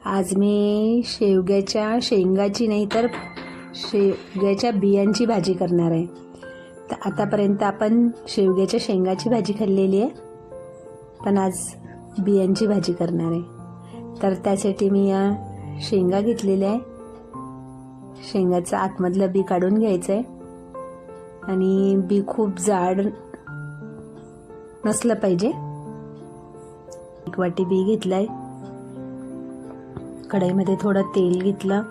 आज मी शेंगाची नाही तर शेवग्याच्या बियांची भाजी करणार आहे. तर आतापर्यंत आपण शेवग्याच्या शेंगाची भाजी खाल्लेली आहे, पण आज बियांची भाजी करणार आहे. तर त्यासाठी मी या शेंगा घेतलेल्या आहे. शेंगाचं आतमधलं बी काढून घ्यायचं आहे आणि बी खूप जाड नसलं पाहिजे. 1 वाटी बी घेतलाय. कढईमध्ये थोडं तेल घेतलं,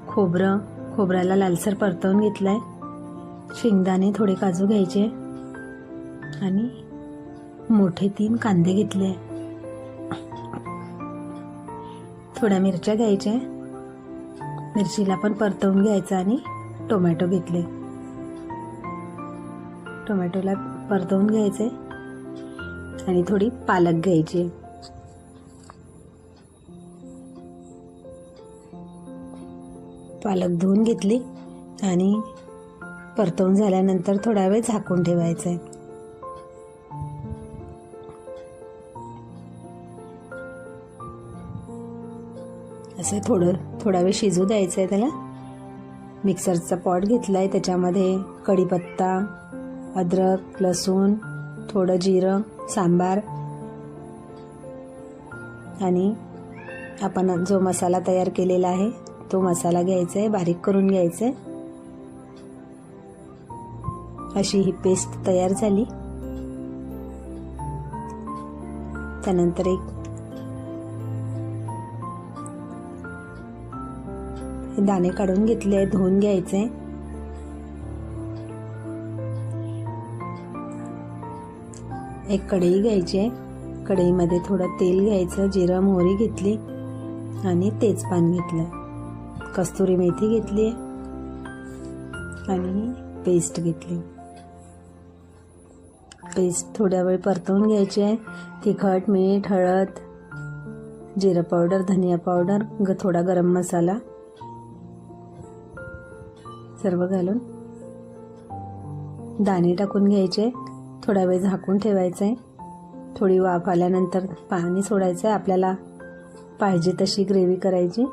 खोबऱ्याला लालसर परतवून घेतलाय. शेंगदाणे थोडे काजू घ्यायचे आणि मोठे 3 कांदे घेतले. थोड्या मिरच्या घ्यायच्या, मिरचीला पण परतवून घ्यायचं आणि टोमॅटो घेतले. टोमॅटोला परतवून घ्यायचे आणि थोडी पालक घ्यायची. पालक धुवून घेतली आणि परतवून झाल्यानंतर थोडा वेळ झाकून ठेवायचं आहे. असं थोडा वेळ शिजू द्यायचं आहे त्याला. मिक्सरचा पॉट घेतला आहे, त्याच्यामध्ये कढीपत्ता, अद्रक, लसूण, थोडं जिरं, सांबार आणि आपण जो मसाला तयार केलेला आहे तो मसाला घ्यायचा आहे, बारीक करून घ्यायचा आहे. अशी ही पेस्ट तयार झाली. त्यानंतर दाणे काढून घेतले, धुवून घ्यायचे. एक कढई घ्यायची आहे, कढईमध्ये थोडं तेल घ्यायचं, जिरं मोहरी घेतली आणि तेजपान घेतलं, कस्तुरी मेथी घेतली आणि पेस्ट घेतली. पेस्ट थोड्या वेळ परतवून घ्यायची आहे. तिखट, मीठ, हळद, जिरं पावडर, धनिया पावडर, थोडा गरम मसाला सर्व घालून दाणे टाकून घ्यायचे. थोडा वेळ झाकून ठेवायचं आहे. थोडी वाफ आल्यानंतर पाणी सोडायचं आहे. आपल्याला पाहिजे तशी ग्रेव्ही करायची.